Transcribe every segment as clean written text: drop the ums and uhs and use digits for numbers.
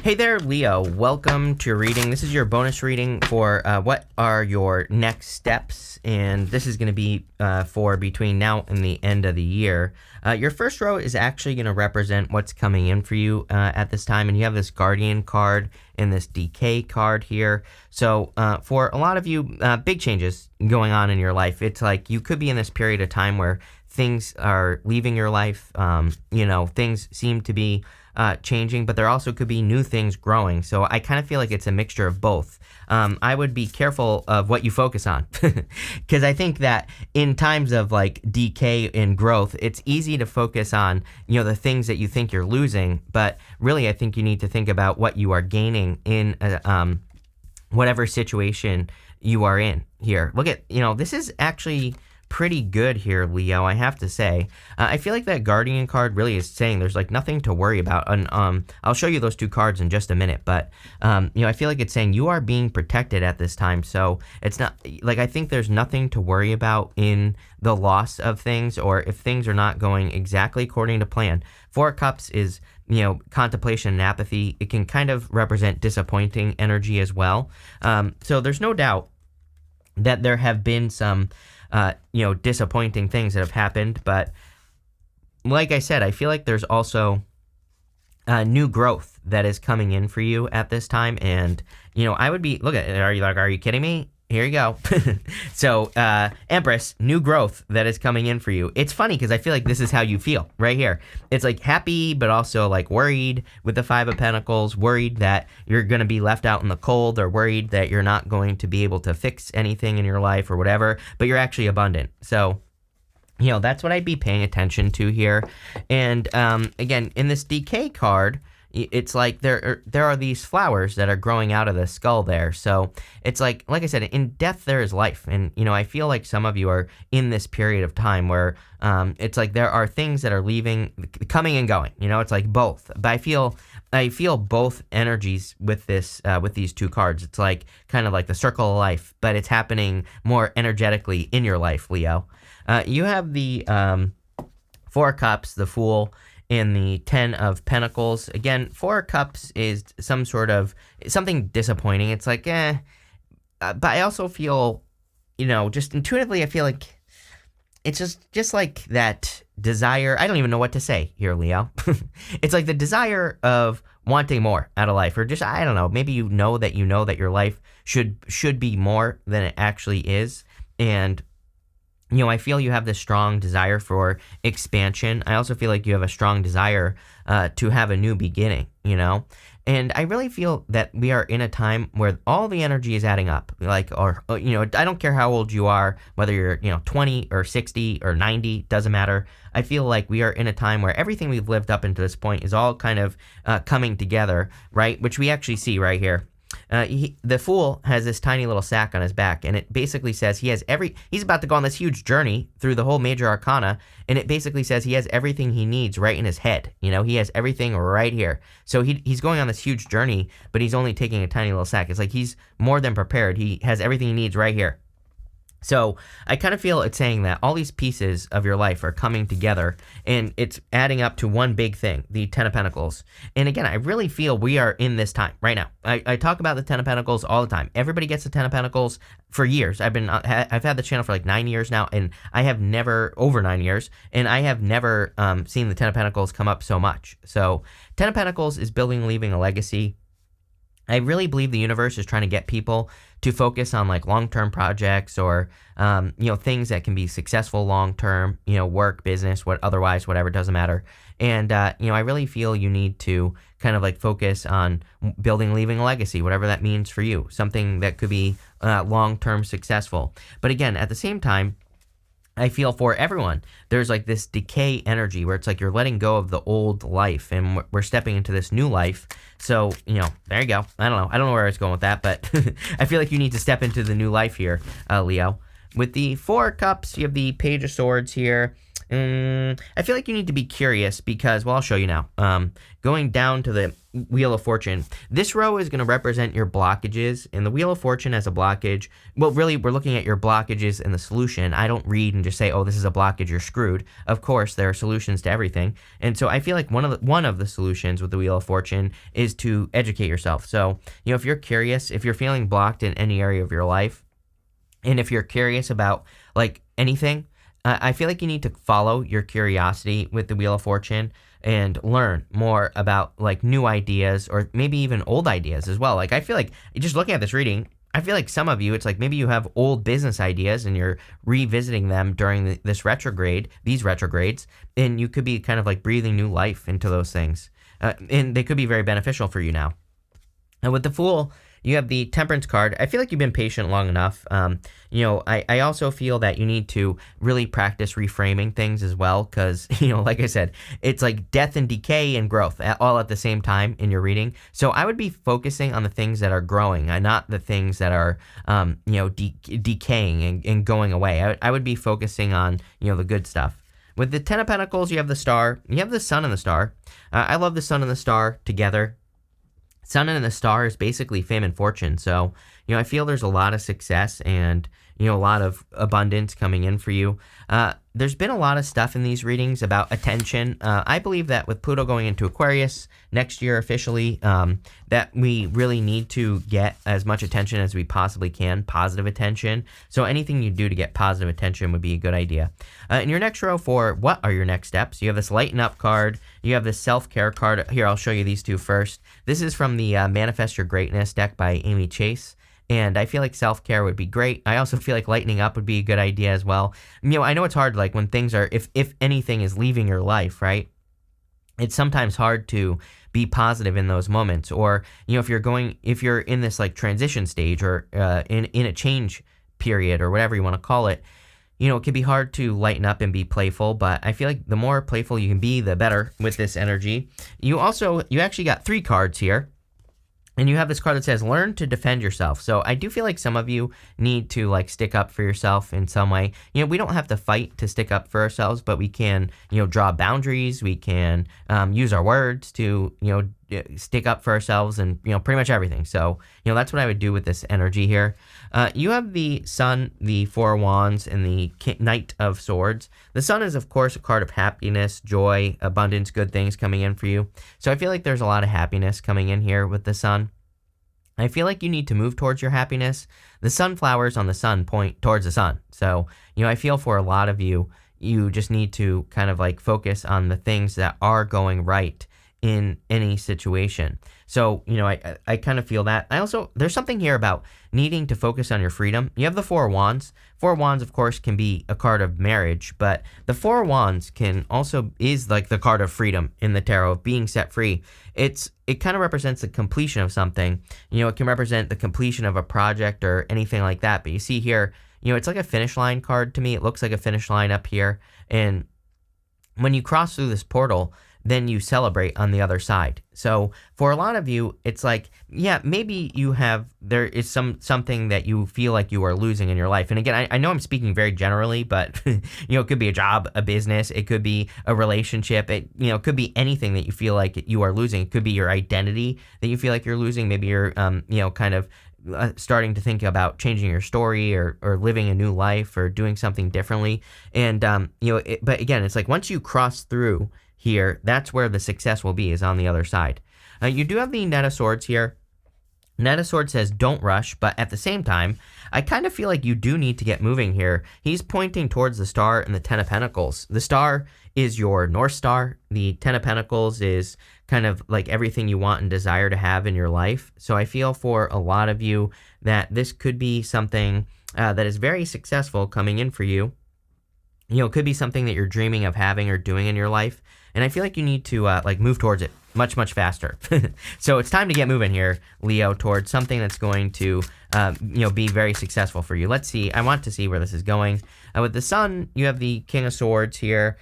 Hey there, Leo. Welcome to your reading. This is your bonus reading for what are your next steps, and this is going to be for between now and the end of the year. Your first row is actually going to represent what's coming in for you at this time, and you have this Guardian card and this Decay card here. So for a lot of you, big changes going on in your life. It's like you could be in this period of time where things are leaving your life. Things seem to be changing, but there also could be new things growing. So I kind of feel like it's a mixture of both. I would be careful of what you focus on because I think that in times of like decay and growth, it's easy to focus on, the things that you think you're losing. But really, I think you need to think about what you are gaining in whatever situation you are in here. Look at, this is actually pretty good here, Leo, I have to say. I feel like that Guardian card really is saying there's like nothing to worry about. And I'll show you those two cards in just a minute. But, I feel like it's saying you are being protected at this time. So it's not like I think there's nothing to worry about in the loss of things or if things are not going exactly according to plan. Four of Cups is, contemplation and apathy. It can kind of represent disappointing energy as well. So there's no doubt that there have been some disappointing things that have happened. But like I said, I feel like there's also new growth that is coming in for you at this time. And, I would be, look at it. Are you kidding me? Here you go. So, Empress, new growth that is coming in for you. It's funny because I feel like this is how you feel right here. It's like happy, but also like worried with the Five of Pentacles, worried that you're going to be left out in the cold or worried that you're not going to be able to fix anything in your life or whatever, but you're actually abundant. So, that's what I'd be paying attention to here. And again, in this Decay card, it's like there are these flowers that are growing out of the skull there. So it's like I said, in death there is life. And, I feel like some of you are in this period of time where it's like there are things that are coming and going. It's like both. But I feel both energies with this with these two cards. It's like kind of like the circle of life, but it's happening more energetically in your life, Leo. You have the Four of Cups, the Fool, in the Ten of Pentacles. Again, Four of Cups is something disappointing. It's like, but I also feel, just intuitively, I feel like it's just like that desire. I don't even know what to say here, Leo. It's like the desire of wanting more out of life, or just, I don't know, maybe you know that your life should be more than it actually is. And I feel you have this strong desire for expansion. I also feel like you have a strong desire to have a new beginning, And I really feel that we are in a time where all the energy is adding up. I don't care how old you are, whether you're, 20 or 60 or 90, doesn't matter. I feel like we are in a time where everything we've lived up until this point is all kind of coming together, right? Which we actually see right here. The Fool has this tiny little sack on his back, and it basically says he's about to go on this huge journey through the whole major arcana, and it basically says he has everything he needs right in his head. He has everything right here. So he's going on this huge journey, but he's only taking a tiny little sack. It's like he's more than prepared. He has everything he needs right here. So I kind of feel it's saying that all these pieces of your life are coming together and it's adding up to one big thing, the Ten of Pentacles. And again, I really feel we are in this time right now. I talk about the Ten of Pentacles all the time. Everybody gets the Ten of Pentacles for years. I've had the channel for like 9 years now, and I have never, over 9 years, and I have never seen the Ten of Pentacles come up so much. So Ten of Pentacles is building, leaving a legacy. I really believe the universe is trying to get people to focus on like long-term projects or, things that can be successful long-term, work, business, whatever, doesn't matter. And, I really feel you need to kind of like focus on building, leaving a legacy, whatever that means for you, something that could be long-term successful. But again, at the same time, I feel for everyone, there's like this decay energy where it's like you're letting go of the old life and we're stepping into this new life. So, there you go. I don't know where I was going with that, but I feel like you need to step into the new life here, Leo. With the Four of Cups, you have the Page of Swords here. I feel like you need to be curious because, well, I'll show you now. Going down to the Wheel of Fortune, this row is going to represent your blockages, and the Wheel of Fortune as a blockage. Well, really, we're looking at your blockages and the solution. I don't read and just say, oh, this is a blockage, you're screwed. Of course, there are solutions to everything. And so I feel like one of the solutions with the Wheel of Fortune is to educate yourself. So, if you're curious, if you're feeling blocked in any area of your life, and if you're curious about like anything, I feel like you need to follow your curiosity with the Wheel of Fortune and learn more about like new ideas or maybe even old ideas as well. Like I feel like just looking at this reading, I feel like some of you, it's like maybe you have old business ideas and you're revisiting them during these retrogrades, and you could be kind of like breathing new life into those things. And they could be very beneficial for you now. And with the Fool, you have the Temperance card. I feel like you've been patient long enough. I also feel that you need to really practice reframing things as well because, like I said, it's like death and decay and growth all at the same time in your reading. So I would be focusing on the things that are growing and not the things that are, decaying and going away. I would be focusing on, the good stuff. With the Ten of Pentacles, you have the Star. You have the Sun and the Star. I love the Sun and the Star together. Sun and the Star is basically fame and fortune. So, I feel there's a lot of success and, a lot of abundance coming in for you. There's been a lot of stuff in these readings about attention. I believe that with Pluto going into Aquarius next year officially, that we really need to get as much attention as we possibly can, positive attention. So anything you do to get positive attention would be a good idea. In your next row for what are your next steps, you have this Lighten Up card. You have this Self-Care card. Here, I'll show you these two first. This is from the Manifest Your Greatness deck by Amy Chase. And I feel like self-care would be great. I also feel like lightening up would be a good idea as well. I know it's hard, like when things are, if anything is leaving your life, right? It's sometimes hard to be positive in those moments. Or, if you're in this like transition stage or in a change period or whatever you want to call it, it can be hard to lighten up and be playful, but I feel like the more playful you can be, the better with this energy. You actually got 3 cards here. And you have this card that says, learn to defend yourself. So I do feel like some of you need to like stick up for yourself in some way. We don't have to fight to stick up for ourselves, but we can, draw boundaries. We can use our words to, stick up for ourselves and, pretty much everything. So, that's what I would do with this energy here. You have the Sun, the Four of Wands, and the Knight of Swords. The Sun is, of course, a card of happiness, joy, abundance, good things coming in for you. So I feel like there's a lot of happiness coming in here with the Sun. I feel like you need to move towards your happiness. The sunflowers on the sun point towards the sun. So, I feel for a lot of you, you just need to kind of like focus on the things that are going right in any situation. So, I kind of feel that. There's something here about needing to focus on your freedom. You have the Four of Wands. Four of Wands, of course, can be a card of marriage, but the Four of Wands is like the card of freedom in the tarot, of being set free. It kind of represents the completion of something. It can represent the completion of a project or anything like that. But you see here, it's like a finish line card to me. It looks like a finish line up here. And when you cross through this portal, then you celebrate on the other side. So for a lot of you, it's like, yeah, maybe there is something that you feel like you are losing in your life. And again, I know I'm speaking very generally, but it could be a job, a business, it could be a relationship, it could be anything that you feel like you are losing. It could be your identity that you feel like you're losing. Maybe you're, kind of starting to think about changing your story or living a new life or doing something differently. And, but again, it's like once you cross through here, that's where the success will be, is on the other side. You do have the Knight of Swords here. Knight of Swords says don't rush, but at the same time, I kind of feel like you do need to get moving here. He's pointing towards the Star and the Ten of Pentacles. The Star is your North Star. The Ten of Pentacles is kind of like everything you want and desire to have in your life. So I feel for a lot of you that this could be something that is very successful coming in for you. It could be something that you're dreaming of having or doing in your life. And I feel like you need to move towards it much, much faster. So it's time to get moving here, Leo, towards something that's going to, be very successful for you. Let's see. I want to see where this is going. With the Sun, you have the King of Swords here.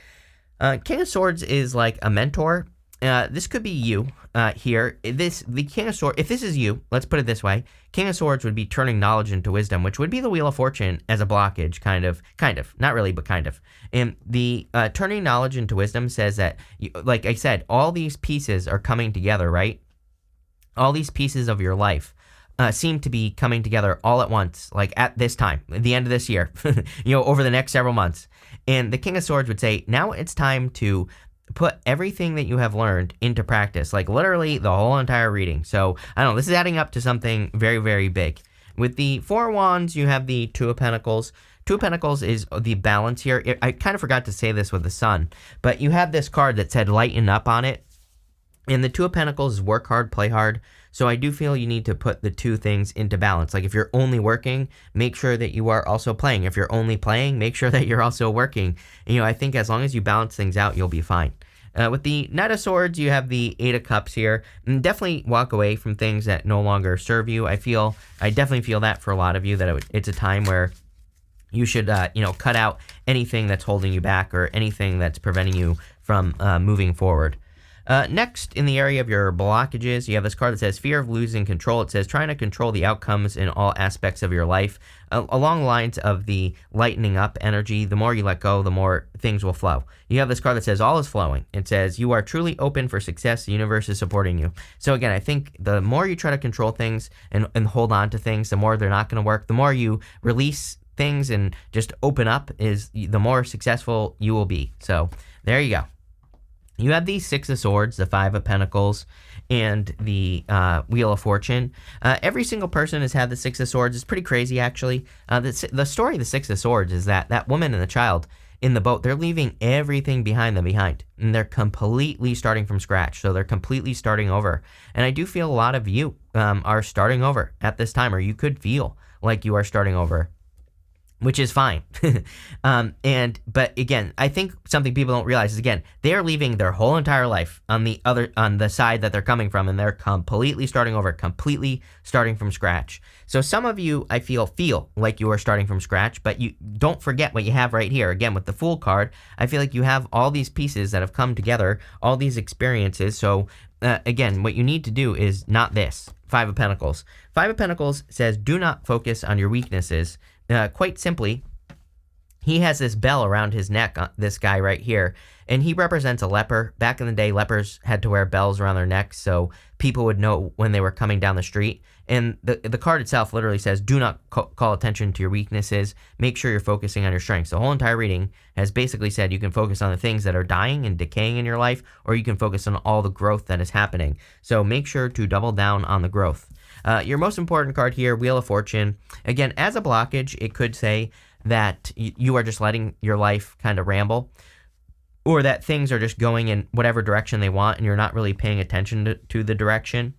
King of Swords is like a mentor. This could be you here. The King of Swords. If this is you, let's put it this way: King of Swords would be turning knowledge into wisdom, which would be the Wheel of Fortune as a blockage, kind of, not really, but kind of. And the turning knowledge into wisdom says that, like I said, all these pieces are coming together, right? All these pieces of your life seem to be coming together all at once, like at this time, at the end of this year, over the next several months. And the King of Swords would say, now it's time to put everything that you have learned into practice, like literally the whole entire reading. So, I don't know, this is adding up to something very, very big. With the Four of Wands, you have the Two of Pentacles. Two of Pentacles is the balance here. I kind of forgot to say this with the Sun, but you have this card that said lighten up on it. And the Two of Pentacles is work hard, play hard. So I do feel you need to put the two things into balance. Like if you're only working, make sure that you are also playing. If you're only playing, make sure that you're also working. And, I think as long as you balance things out, you'll be fine. With the Knight of Swords, you have the Eight of Cups here. And definitely walk away from things that no longer serve you. I definitely feel that for a lot of you, that it's a time where you should, cut out anything that's holding you back or anything that's preventing you from moving forward. Next, in the area of your blockages, you have this card that says fear of losing control. It says trying to control the outcomes in all aspects of your life. Along the lines of the lightening up energy, the more you let go, the more things will flow. You have this card that says all is flowing. It says you are truly open for success. The universe is supporting you. So again, I think the more you try to control things and hold on to things, the more they're not going to work. The more you release things and just open up, the more successful you will be. So there you go. You have the Six of Swords, the Five of Pentacles, and the Wheel of Fortune. Every single person has had the Six of Swords. It's pretty crazy, actually. The story of the Six of Swords is that woman and the child in the boat, they're leaving everything behind them, and they're completely starting from scratch. So they're completely starting over. And I do feel a lot of you are starting over at this time, or you could feel like you are starting over, which is fine. But again, I think something people don't realize is, again, they are leaving their whole entire life on the side that they're coming from, and they're completely starting over, completely starting from scratch. So some of you, I feel like you are starting from scratch, but you don't forget what you have right here. Again, with the Fool card, I feel like you have all these pieces that have come together, all these experiences. So again, what you need to do is not this. Five of Pentacles. Five of Pentacles says, do not focus on your weaknesses. Quite simply, he has this bell around his neck, this guy right here, and he represents a leper. Back in the day, lepers had to wear bells around their necks so people would know when they were coming down the street. And the card itself literally says, do not call attention to your weaknesses. Make sure you're focusing on your strengths. The whole entire reading has basically said you can focus on the things that are dying and decaying in your life, or you can focus on all the growth that is happening. So make sure to double down on the growth. Your most important card here, Wheel of Fortune. Again, as a blockage, it could say that you are just letting your life kind of ramble, or that things are just going in whatever direction they want and you're not really paying attention to the direction.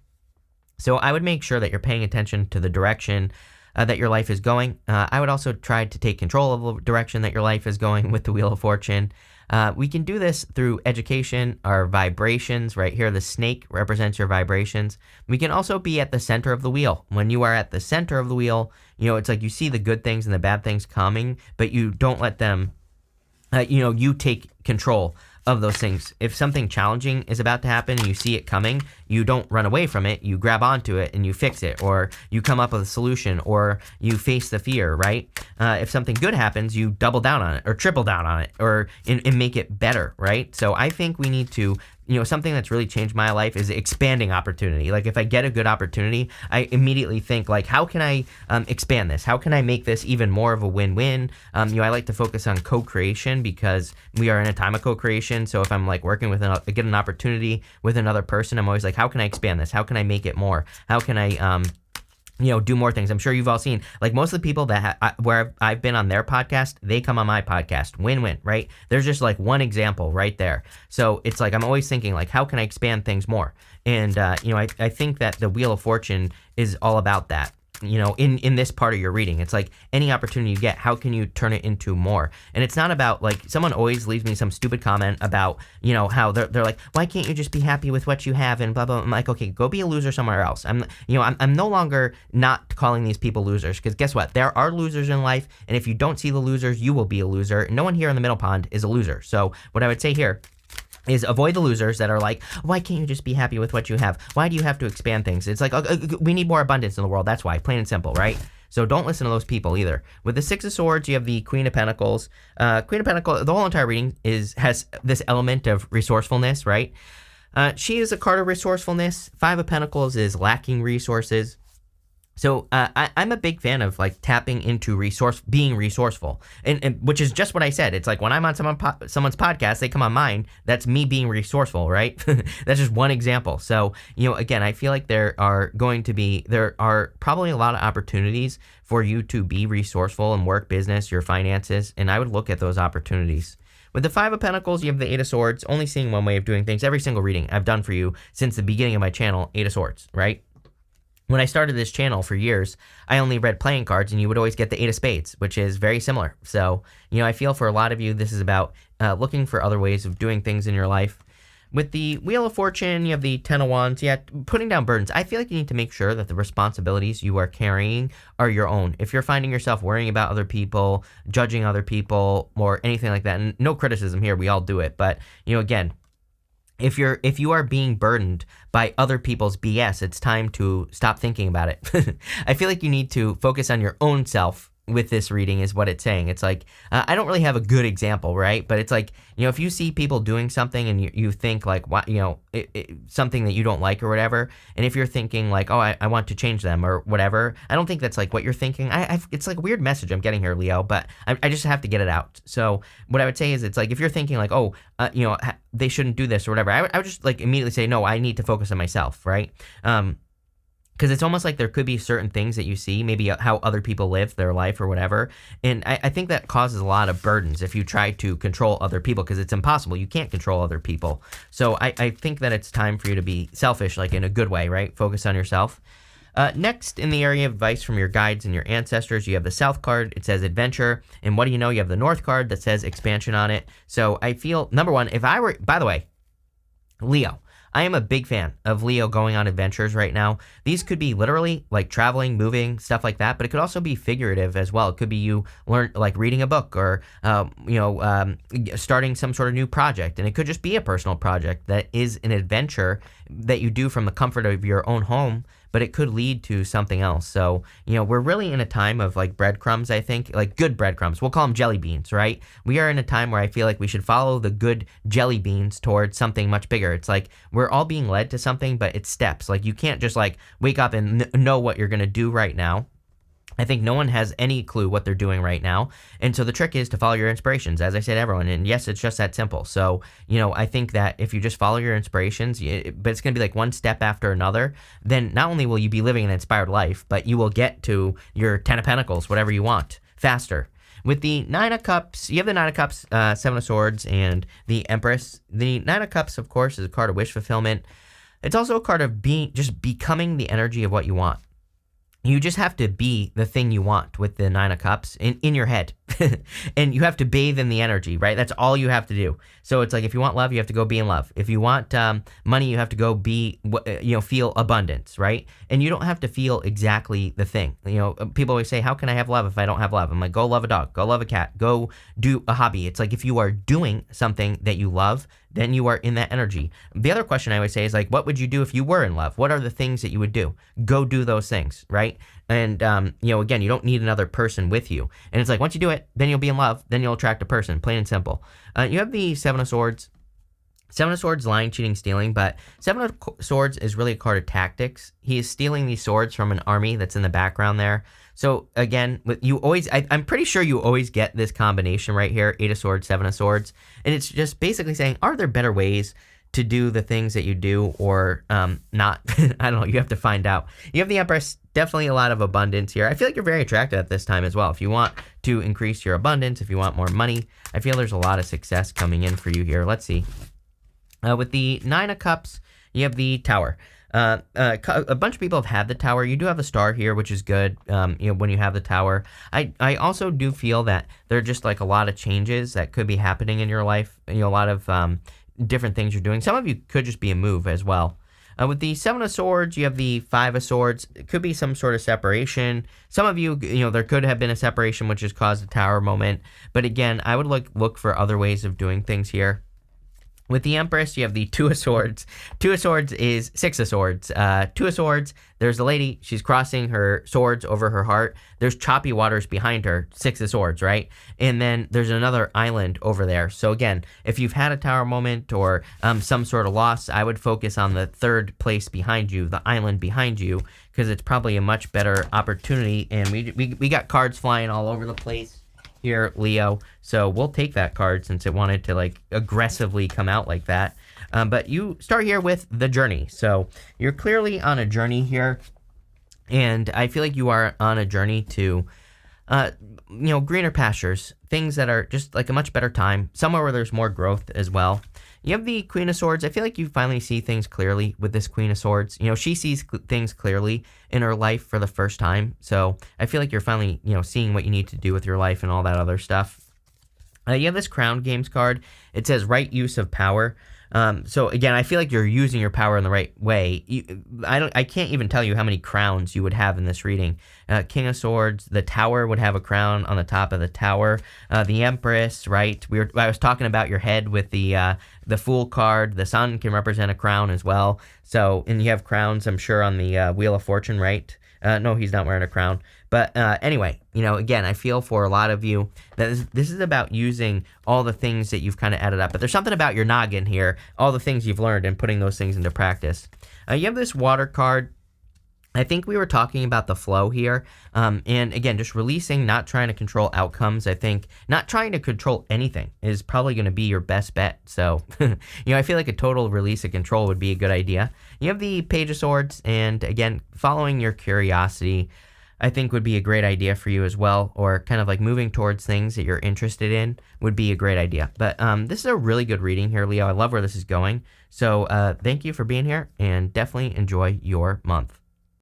So I would make sure that you're paying attention to the direction that your life is going. I would also try to take control of the direction that your life is going with the Wheel of Fortune. We can do this through education, our vibrations. Right here, the snake represents your vibrations. We can also be at the center of the wheel. When you are at the center of the wheel, it's like you see the good things and the bad things coming, but you don't let them, you take control of those things. If something challenging is about to happen and you see it coming, you don't run away from it. You grab onto it and you fix it, or you come up with a solution, or you face the fear, right? If something good happens, you double down on it or triple down on it, or and make it better, right? So I think we need to, something that's really changed my life is expanding opportunity. Like if I get a good opportunity, I immediately think like, how can I expand this? How can I make this even more of a win-win? I like to focus on co-creation because we are in a time of co-creation. So if I'm like working with get an opportunity with another person, I'm always like, how can I expand this? How can I make it more? How can I, do more things? I'm sure you've all seen, like most of the people that where I've been on their podcast, they come on my podcast. Win-win, right? There's just like one example right there. So it's like, I'm always thinking like, how can I expand things more? And, I think that the Wheel of Fortune is all about that. In this part of your reading, it's like any opportunity you get, how can you turn it into more? And it's not about like, someone always leaves me some stupid comment about, how they're like, why can't you just be happy with what you have and blah, blah. I'm like, okay, go be a loser somewhere else. I'm no longer not calling these people losers, because guess what? There are losers in life. And if you don't see the losers, you will be a loser. No one here in the middle pond is a loser. So what I would say here is avoid the losers that are like, why can't you just be happy with what you have? Why do you have to expand things? It's like, we need more abundance in the world. That's why, plain and simple, right? So don't listen to those people either. With the Six of Swords, you have the Queen of Pentacles. Queen of Pentacles, the whole entire reading has this element of resourcefulness, right? She is a card of resourcefulness. Five of Pentacles is lacking resources. So I'm a big fan of like tapping into being resourceful, and which is just what I said. It's like when I'm on someone's podcast, they come on mine. That's me being resourceful, right? That's just one example. So again, I feel like there are probably a lot of opportunities for you to be resourceful in work, business, your finances, and I would look at those opportunities. With the Five of Pentacles, you have the Eight of Swords. Only seeing one way of doing things. Every single reading I've done for you since the beginning of my channel, Eight of Swords, right? When I started this channel for years, I only read playing cards, and you would always get the Eight of Spades, which is very similar. So, I feel for a lot of you, this is about looking for other ways of doing things in your life. With the Wheel of Fortune, you have the Ten of Wands. Yeah, putting down burdens. I feel like you need to make sure that the responsibilities you are carrying are your own. If you're finding yourself worrying about other people, judging other people, or anything like that, and no criticism here, we all do it. But, again, if you are being burdened by other people's BS, it's time to stop thinking about it. I feel like you need to focus on your own self with this reading is what it's saying. It's like, I don't really have a good example, right? But it's like, if you see people doing something and you think like, what, something that you don't like or whatever, and if you're thinking like, oh, I want to change them or whatever, I don't think that's like what you're thinking. It's like a weird message I'm getting here, Leo, but I just have to get it out. So what I would say is it's like, if you're thinking like, oh, they shouldn't do this or whatever, I would just like immediately say, no, I need to focus on myself, right? Because it's almost like there could be certain things that you see, maybe how other people live their life or whatever. And I think that causes a lot of burdens if you try to control other people, because it's impossible. You can't control other people. So I think that it's time for you to be selfish, like in a good way, right? Focus on yourself. Next, in the area of advice from your guides and your ancestors, you have the South card. It says adventure. And what do you know? You have the North card that says expansion on it. So I feel, number one, by the way, Leo, I am a big fan of Leo going on adventures right now. These could be literally like traveling, moving, stuff like that, but it could also be figurative as well. It could be you reading a book or, starting some sort of new project. And it could just be a personal project that is an adventure that you do from the comfort of your own home, but it could lead to something else. So, we're really in a time of like breadcrumbs, I think, like good breadcrumbs. We'll call them jelly beans, right? We are in a time where I feel like we should follow the good jelly beans towards something much bigger. It's like we're all being led to something, but it's steps. Like you can't just like wake up and know what you're going to do right now. I think no one has any clue what they're doing right now. And so the trick is to follow your inspirations, as I said, everyone. And yes, it's just that simple. So, I think that if you just follow your inspirations, but it's going to be like one step after another, then not only will you be living an inspired life, but you will get to your 10 of Pentacles, whatever you want, faster. With the Nine of Cups, you have the Nine of Cups, Seven of Swords, and the Empress. The Nine of Cups, of course, is a card of wish fulfillment. It's also a card of becoming the energy of what you want. You just have to be the thing you want with the Nine of Cups in your head. And you have to bathe in the energy, right? That's all you have to do. So it's like if you want love, you have to go be in love. If you want money, you have to go feel abundance, right? And you don't have to feel exactly the thing. People always say, how can I have love if I don't have love? I'm like, go love a dog, go love a cat, go do a hobby. It's like if you are doing something that you love, then you are in that energy. The other question I always say is like, what would you do if you were in love? What are the things that you would do? Go do those things, right? And, again, you don't need another person with you. And it's like, once you do it, then you'll be in love. Then you'll attract a person, plain and simple. You have the Seven of Swords. Seven of Swords, lying, cheating, stealing, but Seven of Swords is really a card of tactics. He is stealing these swords from an army that's in the background there. So again, I'm pretty sure you always get this combination right here, Eight of Swords, Seven of Swords, and it's just basically saying, are there better ways to do the things that you do or not? I don't know, you have to find out. You have the Empress, definitely a lot of abundance here. I feel like you're very attractive at this time as well. If you want to increase your abundance, if you want more money, I feel there's a lot of success coming in for you here. Let's see. With the Nine of Cups, you have the Tower. A bunch of people have had the Tower. You do have a star here, which is good, when you have the Tower. I also do feel that there are just like a lot of changes that could be happening in your life. A lot of different things you're doing. Some of you could just be a move as well. With the Seven of Swords, you have the Five of Swords. It could be some sort of separation. Some of you, there could have been a separation which has caused a Tower moment. But again, I would look for other ways of doing things here. With the Empress, you have the Two of Swords. Two of Swords is Six of Swords. Two of Swords, there's a lady. She's crossing her swords over her heart. There's choppy waters behind her. Six of Swords, right? And then there's another island over there. So again, if you've had a tower moment or some sort of loss, I would focus on the third place behind you, the island behind you, because it's probably a much better opportunity. And we got cards flying all over the place here, Leo, so we'll take that card since it wanted to like aggressively come out like that. But you start here with the journey, so you're clearly on a journey here, and I feel like you are on a journey to greener pastures, things that are just like a much better time, somewhere where there's more growth as well. You have the Queen of Swords. I feel like you finally see things clearly with this Queen of Swords. She sees things clearly in her life for the first time. So I feel like you're finally, seeing what you need to do with your life and all that other stuff. You have this Crown Games card. It says right use of power. So again, I feel like you're using your power in the right way. I can't even tell you how many crowns you would have in this reading. King of Swords, the Tower would have a crown on the top of the Tower. The Empress, right? I was talking about your head with the Fool card. The Sun can represent a crown as well. So, and you have crowns, I'm sure, on the Wheel of Fortune, right? No, he's not wearing a crown. But anyway, again, I feel for a lot of you that this is about using all the things that you've kind of added up. But there's something about your noggin here, all the things you've learned and putting those things into practice. You have this Water card. I think we were talking about the flow here. And again, just releasing, not trying to control outcomes. I think not trying to control anything is probably going to be your best bet. So, I feel like a total release of control would be a good idea. You have the Page of Swords, and again, following your curiosity, I think would be a great idea for you as well, or kind of like moving towards things that you're interested in would be a great idea. But this is a really good reading here, Leo. I love where this is going. So thank you for being here, and definitely enjoy your month.